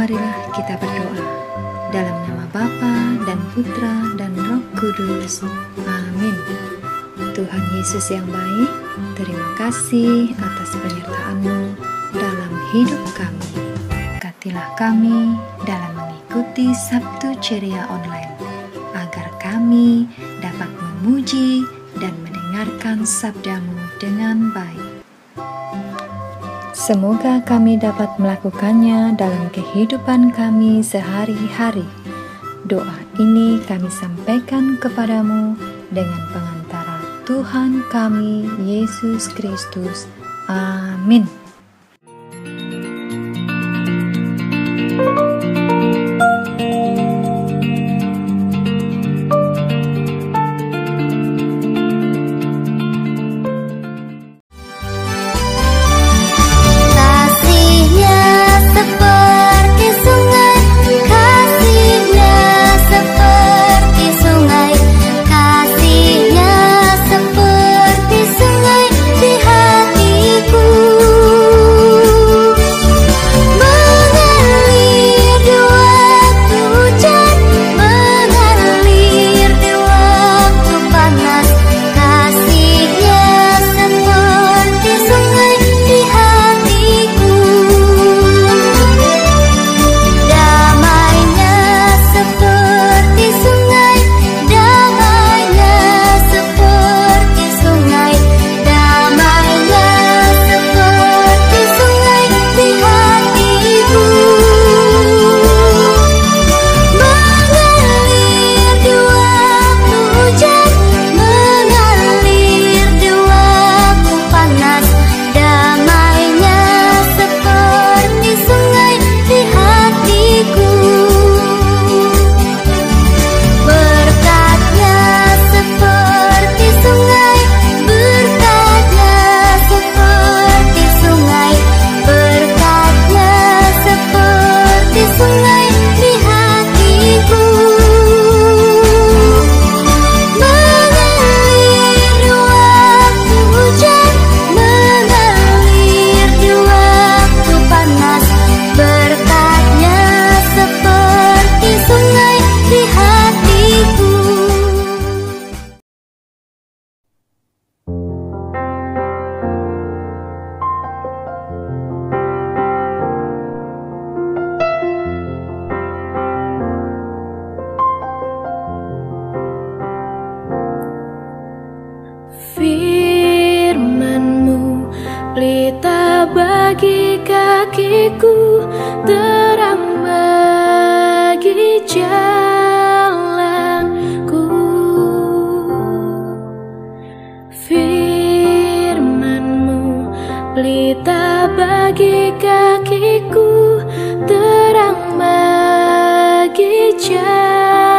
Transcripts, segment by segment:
Marilah kita berdoa. Dalam nama Bapa dan Putra dan Roh Kudus. Amin. Tuhan Yesus yang baik, terima kasih atas penyertaan-Mu dalam hidup kami. Berkatilah kami dalam mengikuti Sabtu Ceria Online, agar kami dapat memuji dan mendengarkan sabda-Mu dengan baik. Semoga kami dapat melakukannya dalam kehidupan kami sehari-hari. Doa ini kami sampaikan kepadamu dengan pengantara Tuhan kami, Yesus Kristus. Amin. Firman-Mu pelita bagi kakiku, terang bagi jalanku. Firman-Mu pelita bagi kakiku, terang bagi jalanku.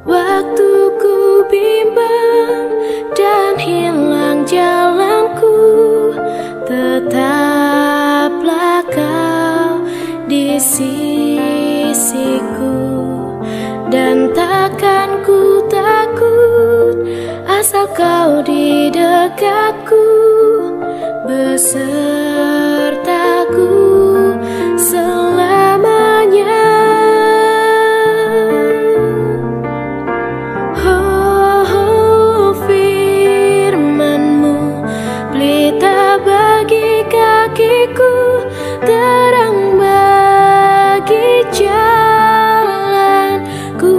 Waktu ku bimbang dan hilang jalanku, tetaplah Kau di sisiku, dan takkan ku takut asal Kau di dekatku, besertaku selamanya. Kakiku, terang bagi jalanku.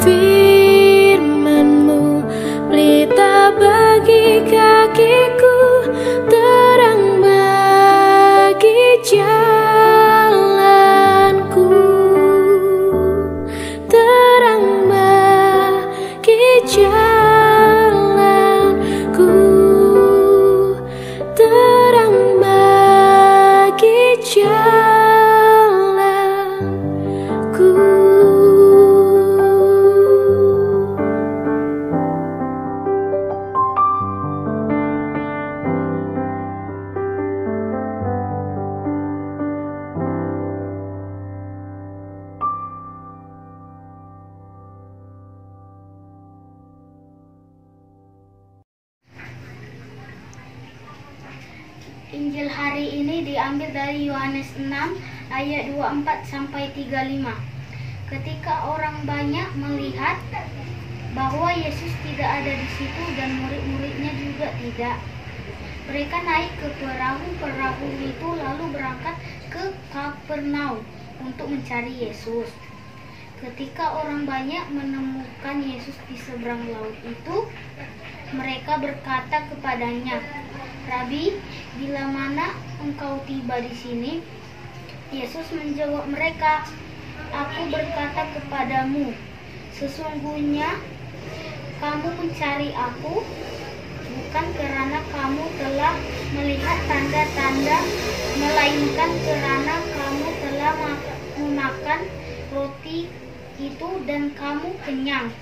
Firman-Mu pelita bagi kakiku, terang Injil hari ini diambil dari Yohanes 6 ayat 24 sampai 35. Ketika orang banyak melihat bahwa Yesus tidak ada di situ dan murid-muridnya juga tidak, mereka naik ke perahu itu lalu berangkat ke Kapernaum untuk mencari Yesus. Ketika orang banyak menemukan Yesus di seberang laut itu, mereka berkata kepadanya, "Rabi, bila mana engkau tiba di sini?" Yesus menjawab mereka, "Aku berkata kepadamu, sesungguhnya kamu mencari aku bukan karena kamu telah melihat tanda-tanda, melainkan karena kamu telah memakan roti itu dan kamu kenyang.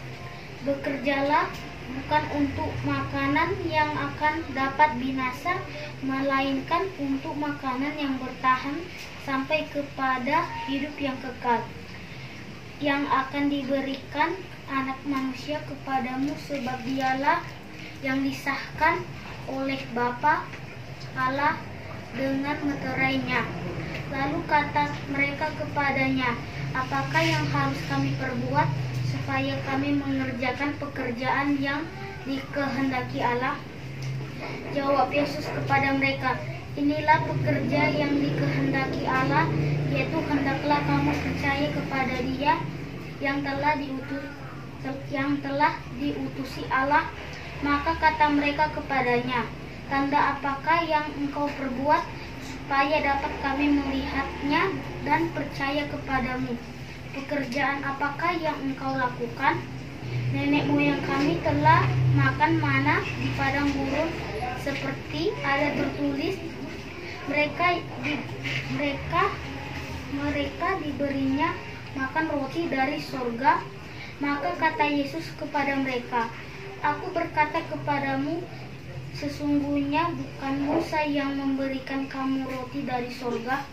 Bekerjalah bukan untuk makanan yang akan dapat binasa, melainkan untuk makanan yang bertahan sampai kepada hidup yang kekal, yang akan diberikan Anak Manusia kepadamu, sebab dialah yang disahkan oleh Bapa Allah dengan meterainya." Lalu kata mereka kepadanya, "Apakah yang harus kami perbuat supaya kami mengerjakan pekerjaan yang dikehendaki Allah?" Jawab Yesus kepada mereka, "Inilah pekerja yang dikehendaki Allah, yaitu hendaklah kamu percaya kepada Dia yang telah diutusi Allah." Maka kata mereka kepadanya, "Tanda apakah yang engkau perbuat supaya dapat kami melihatnya dan percaya kepadamu? Pekerjaan apakah yang engkau lakukan? Nenek moyang kami telah makan mana di padang gurun, seperti ada tertulis, mereka diberinya makan roti dari sorga." Maka kata Yesus kepada mereka, "Aku berkata kepadamu, sesungguhnya bukan Musa yang memberikan kamu roti dari sorga,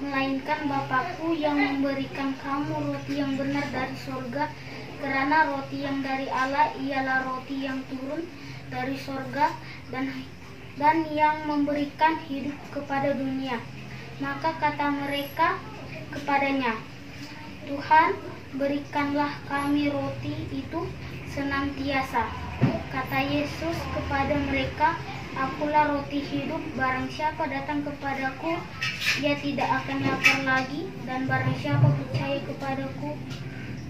melainkan Bapakku yang memberikan kamu roti yang benar dari sorga. Karena roti yang dari Allah ialah roti yang turun dari sorga dan yang memberikan hidup kepada dunia." Maka kata mereka kepadanya, "Tuhan, berikanlah kami roti itu senantiasa." Kata Yesus kepada mereka, "Akulah roti hidup, barang siapa datang kepadaku, ia tidak akan lapar lagi, dan barang siapa percaya kepadaku,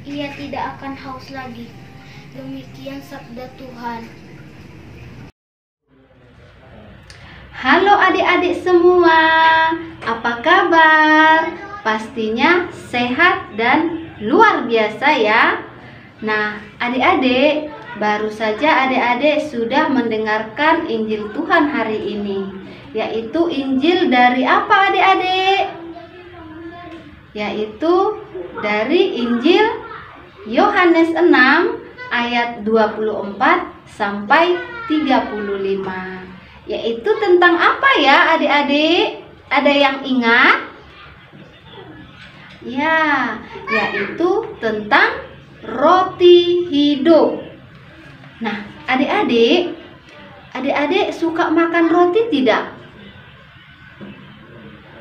ia tidak akan haus lagi." Demikian sabda Tuhan. Halo adik-adik semua, apa kabar? Pastinya sehat dan luar biasa ya. Nah, adik-adik, baru saja adik-adik sudah mendengarkan Injil Tuhan hari ini, yaitu Injil dari apa adik-adik? Yaitu dari Injil Yohanes 6 ayat 24 sampai 35. Yaitu tentang apa ya adik-adik? Ada yang ingat? Ya, yaitu tentang roti hidup. Nah, adik-adik suka makan roti tidak?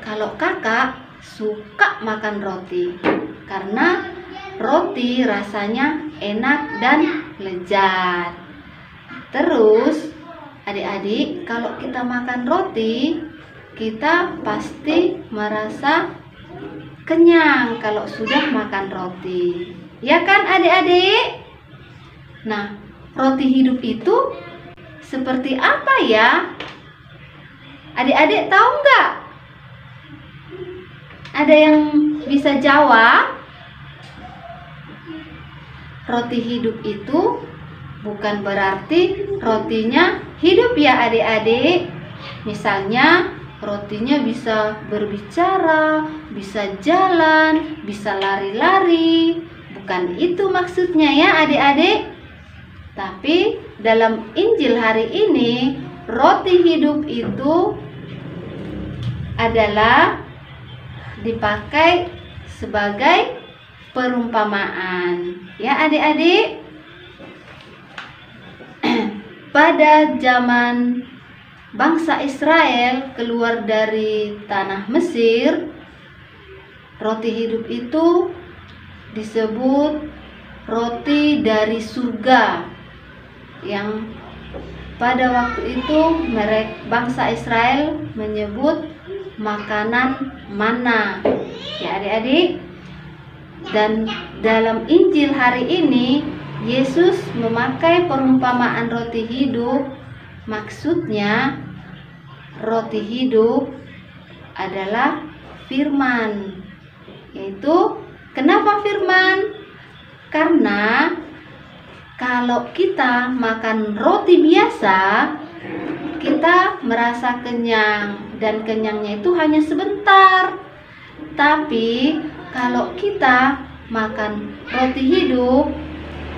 Kalau kakak suka makan roti, karena roti rasanya enak dan lezat. Terus, adik-adik, kalau kita makan roti, kita pasti merasa kenyang kalau sudah makan roti. Ya kan adik-adik? Nah, roti hidup itu seperti apa ya? Adik-adik tahu nggak? Ada yang bisa jawab? Roti hidup itu bukan berarti rotinya hidup ya adik-adik. Misalnya rotinya bisa berbicara, bisa jalan, bisa lari-lari. Bukan itu maksudnya ya adik-adik. Tapi dalam Injil hari ini, roti hidup itu adalah dipakai sebagai perumpamaan. Ya adik-adik, pada zaman bangsa Israel keluar dari tanah Mesir, roti hidup itu disebut roti dari surga, yang pada waktu itu bangsa Israel menyebut makanan manna. Ya adik-adik, dan dalam Injil hari ini Yesus memakai perumpamaan roti hidup. Maksudnya roti hidup adalah firman. Yaitu kenapa firman? Karena kalau kita makan roti biasa, kita merasa kenyang, dan kenyangnya itu hanya sebentar. Tapi kalau kita makan roti hidup,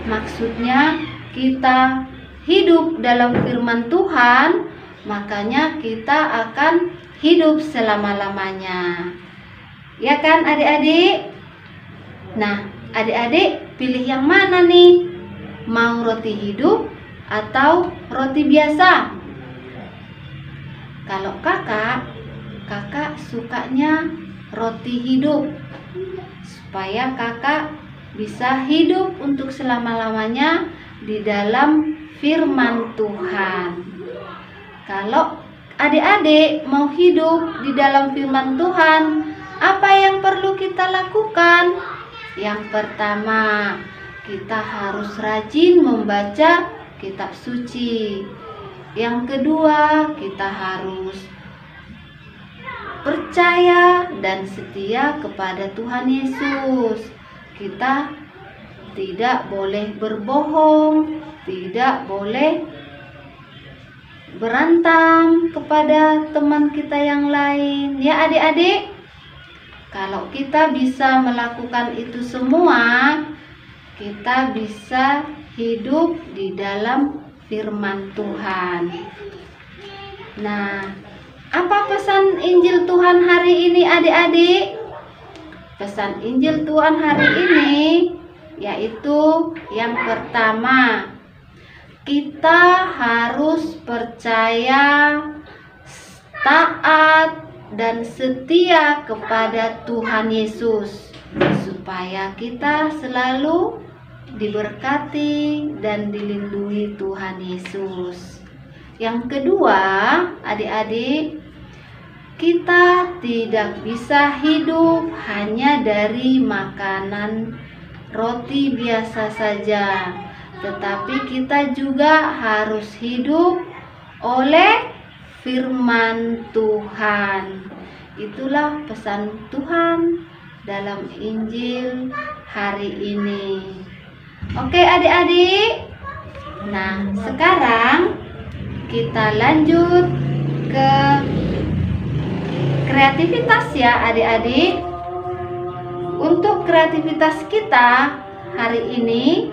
maksudnya kita hidup dalam firman Tuhan, makanya kita akan hidup selama-lamanya. Ya kan adik-adik? Nah, adik-adik pilih yang mana nih? Mau roti hidup atau roti biasa? Kalau kakak sukanya roti hidup, supaya kakak bisa hidup untuk selama-lamanya di dalam firman Tuhan. Kalau adik-adik mau hidup di dalam firman Tuhan, apa yang perlu kita lakukan? Yang pertama, kita harus rajin membaca kitab suci. Yang kedua, kita harus percaya dan setia kepada Tuhan Yesus. Kita tidak boleh berbohong, tidak boleh berantem kepada teman kita yang lain. Ya adik-adik, kalau kita bisa melakukan itu semua, kita bisa hidup di dalam firman Tuhan. Nah, apa pesan Injil Tuhan hari ini adik-adik? Pesan Injil Tuhan hari ini yaitu yang pertama, kita harus percaya, taat, dan setia kepada Tuhan Yesus, supaya kita selalu diberkati dan dilindungi Tuhan Yesus. Yang kedua, adik-adik, kita tidak bisa hidup hanya dari makanan roti biasa saja, tetapi kita juga harus hidup oleh firman Tuhan. Itulah pesan Tuhan dalam Injil hari ini. Oke adik-adik, nah sekarang kita lanjut ke kreativitas ya adik-adik. Untuk kreativitas kita hari ini,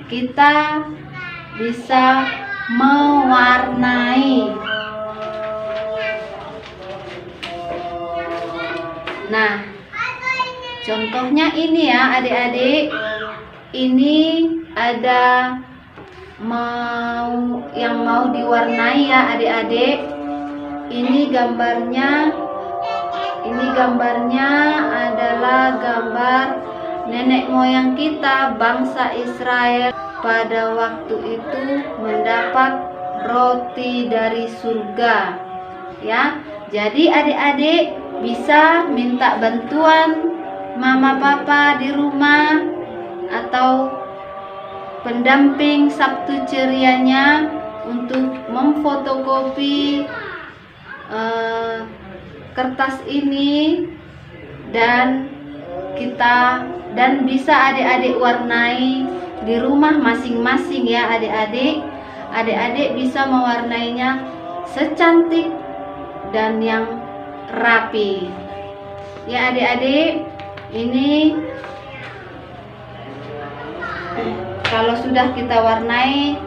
kita bisa mewarnai. Nah, contohnya ini ya adik-adik. Ini ada yang mau diwarnai ya adik-adik. Ini gambarnya adalah gambar nenek moyang kita, bangsa Israel, pada waktu itu mendapat roti dari surga. Ya, jadi adik-adik bisa minta bantuan mama papa di rumah atau pendamping Sabtu Cerianya untuk memfotokopi kertas ini dan bisa adik-adik warnai di rumah masing-masing ya adik-adik. Adik-adik bisa mewarnainya secantik dan yang rapi. Ya adik-adik, ini kalau sudah kita warnai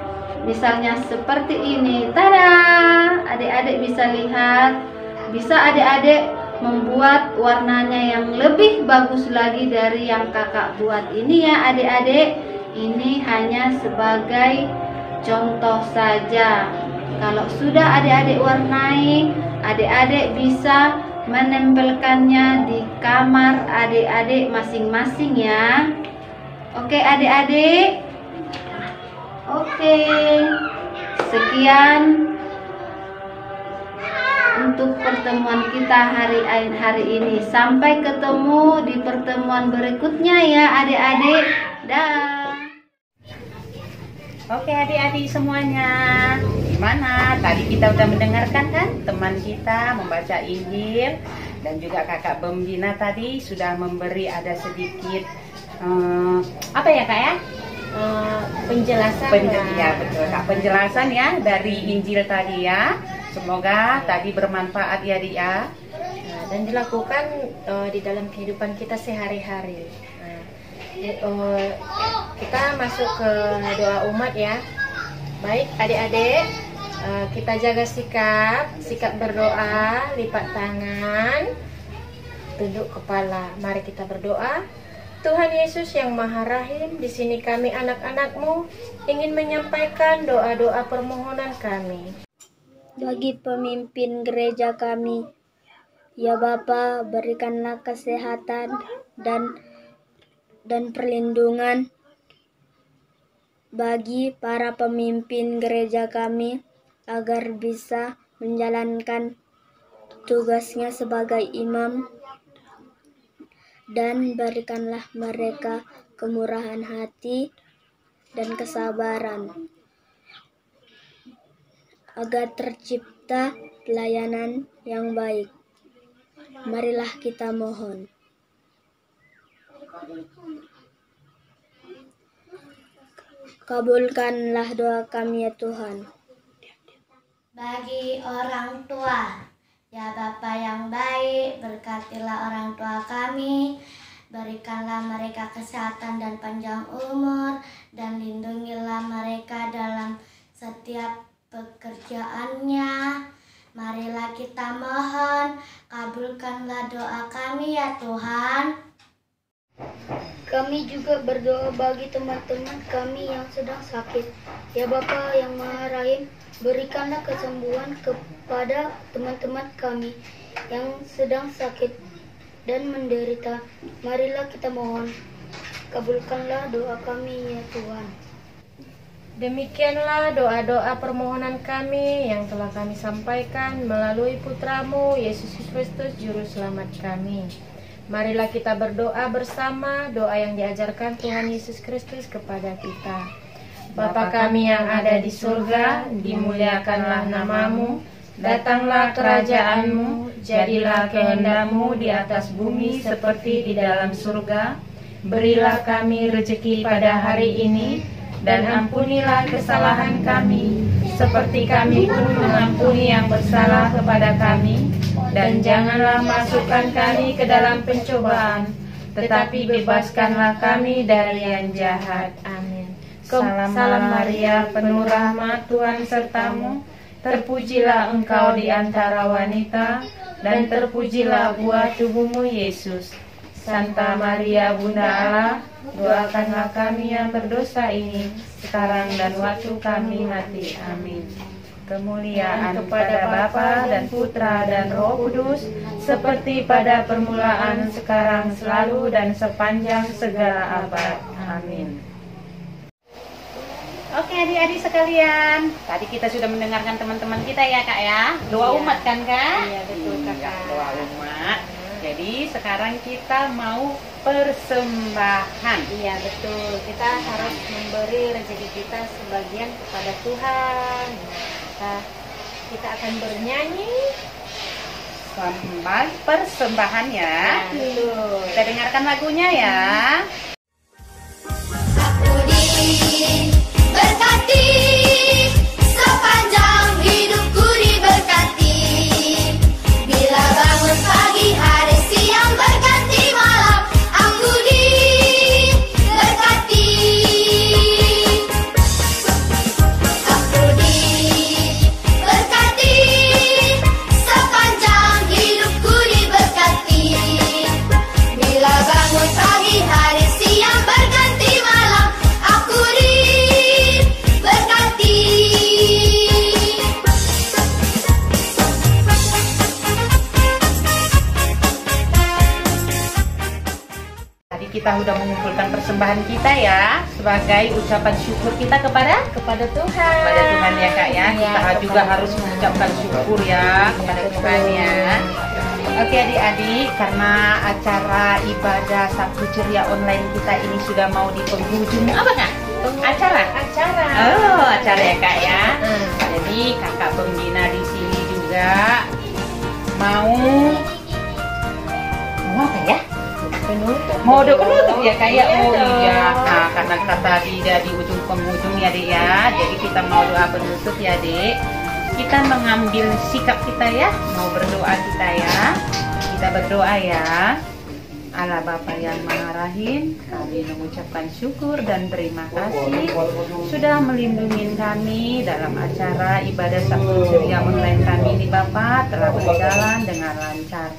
misalnya seperti ini, tada, adik-adik bisa lihat, bisa adik-adik membuat warnanya yang lebih bagus lagi dari yang kakak buat ini ya adik-adik. Ini hanya sebagai contoh saja. Kalau sudah adik-adik warnai, adik-adik bisa menempelkannya di kamar adik-adik masing-masing ya. Oke adik-adik. Oke. Sekian untuk pertemuan kita hari ini. Sampai ketemu di pertemuan berikutnya ya adik-adik. Dah. Oke adik-adik semuanya, gimana? Tadi kita udah mendengarkan kan teman kita membaca Injil, dan juga kakak pembina tadi sudah memberi ada sedikit apa ya kak ya? Penjelasan. Ya betul kak, penjelasan ya dari Injil tadi ya. Semoga tadi bermanfaat ya adik ya. Nah, dan dilakukan di dalam kehidupan kita sehari-hari. Kita masuk ke doa umat ya. Baik adik-adik, kita jaga sikap berdoa, lipat tangan, tunduk kepala. Mari kita berdoa. Tuhan Yesus yang Maha Rahim, di sini kami anak-anak-Mu ingin menyampaikan doa-doa permohonan kami. Bagi pemimpin gereja kami, ya Bapa, berikanlah kesehatan dan perlindungan bagi para pemimpin gereja kami agar bisa menjalankan tugasnya sebagai imam, dan berikanlah mereka kemurahan hati dan kesabaran agar tercipta pelayanan yang baik. Marilah kita mohon. Kabulkanlah doa kami ya Tuhan. Bagi orang tua, ya Bapa yang baik, berkatilah orang tua kami, berikanlah mereka kesehatan dan panjang umur, dan lindungilah mereka dalam setiap pekerjaannya. Marilah kita mohon, kabulkanlah doa kami ya Tuhan. Kami juga berdoa bagi teman-teman kami yang sedang sakit. Ya Bapa yang Maha Rahim, berikanlah kesembuhan kepada teman-teman kami yang sedang sakit dan menderita. Marilah kita mohon, kabulkanlah doa kami ya Tuhan. Demikianlah doa-doa permohonan kami yang telah kami sampaikan melalui Putra-Mu, Yesus Kristus, Juru Selamat kami. Marilah kita berdoa bersama doa yang diajarkan Tuhan Yesus Kristus kepada kita. Bapa kami yang ada di surga, dimuliakanlah nama-Mu, datanglah kerajaan-Mu, jadilah kehendak-Mu di atas bumi seperti di dalam surga. Berilah kami rezeki pada hari ini, dan ampunilah kesalahan kami, seperti kami pun mengampuni yang bersalah kepada kami. Dan janganlah masukkan kami ke dalam pencobaan, tetapi bebaskanlah kami dari yang jahat. Amin. Salam Maria, penuh rahmat, Tuhan sertamu. Terpujilah engkau di antara wanita, dan terpujilah buah tubuhmu Yesus. Santa Maria Bunda Allah, doakanlah kami yang berdosa ini, sekarang dan waktu kami mati. Amin. Kemuliaan kepada Bapa dan Putra dan Roh Kudus, seperti pada permulaan, sekarang, selalu, dan sepanjang segala abad. Amin. Oke adik-adik sekalian, tadi kita sudah mendengarkan teman-teman kita ya kak ya. Doa umat kan kak? Iya betul kakak. Doa umat. Jadi sekarang kita mau persembahan. Iya betul, kita harus memberi rezeki kita sebagian kepada Tuhan. Kita akan bernyanyi Sambil persembahan ya. betul. Kita dengarkan lagunya ya. Aku diberkati, sepanjang hidupku diberkati. Bila bangun pagi, hari, siang, berganti malam, aku diberkati. Aku diberkati, sepanjang hidupku diberkati. Bila bangun pagi, hari, siang, berganti malam, aku diberkati. kita sudah mengumpulkan persembahan kita ya, sebagai ucapan syukur kita kepada Tuhan. Kepada Tuhan ya Kak ya. Iya, Kita juga kepada harus mengucapkan syukur ya kepada Tuhan ya. Oke adik-adik, karena acara ibadah Sabtu Ceria online kita ini sudah mau di penghujung apa Kak? Acara. Oh, acara ya Kak ya. Jadi kakak pembina di sini juga mau apa ya? Mau udah penutup ya Kak ya? Oh iya. Nah, karena kata Dida di ujung penghujung ya Dek ya. Jadi kita mau doa penutup ya Dek. Kita mengambil sikap kita ya, mau berdoa kita ya. Kita berdoa ya. Allah Bapa yang Maha Rahim, kami mengucapkan syukur dan terima kasih sudah melindungi kami dalam acara ibadah Sabtu Ceria online kami ini Bapak telah berjalan dengan lancar.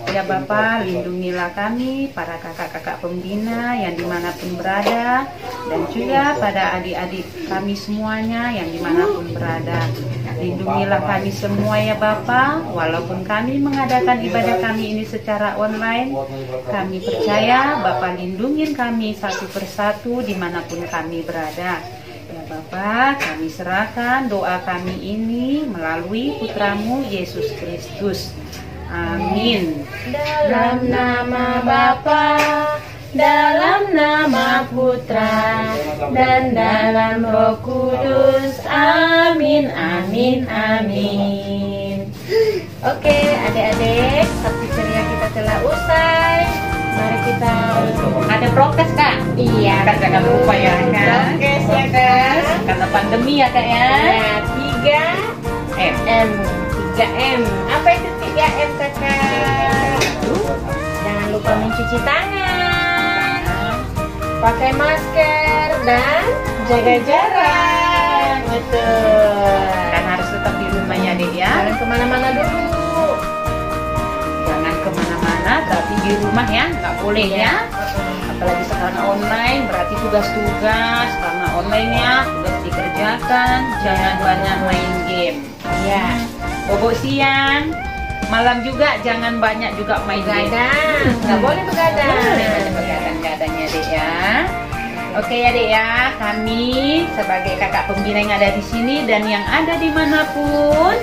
Ya Bapak, lindungilah kami, para kakak-kakak pembina yang dimanapun berada, dan juga pada adik-adik kami semuanya yang dimanapun berada. Lindungilah kami semua ya Bapak, walaupun kami mengadakan ibadah kami ini secara online, kami percaya Bapak lindungin kami satu persatu dimanapun kami berada. Ya Bapak, kami serahkan doa kami ini melalui Putramu Yesus Kristus. Amin. Dalam nama Bapa, dalam nama Putra, dan dalam Roh Kudus. Amin, amin, amin. Oke, adik-adik, Sabtu Ceria kita telah usai. Mari kita Ada prokes Kak? iya, Kan jangan lupa ya Kak. prokes ya Kak. Karena pandemi ya Kak ya. Ya, 3M. 3M. Apa itu 3M Kakak? Jangan lupa mencuci tangan, pakai masker, dan jaga jarak. Betul. Kan harus tetap di rumah ya Dek ya. Jangan kemana-mana dulu. Jangan kemana-mana, tapi di rumah ya, nggak boleh ya. Apalagi sekarang online, berarti tugas-tugas karena online-nya tugas dikerjakan. Jangan banyak main game. Ya, Bobok siang, malam juga jangan banyak juga main game. begadang. Nggak boleh begadang. Begadang-gadangnya Dek ya. Oke ya Dek ya, kami sebagai kakak pembina yang ada di sini dan yang ada dimanapun,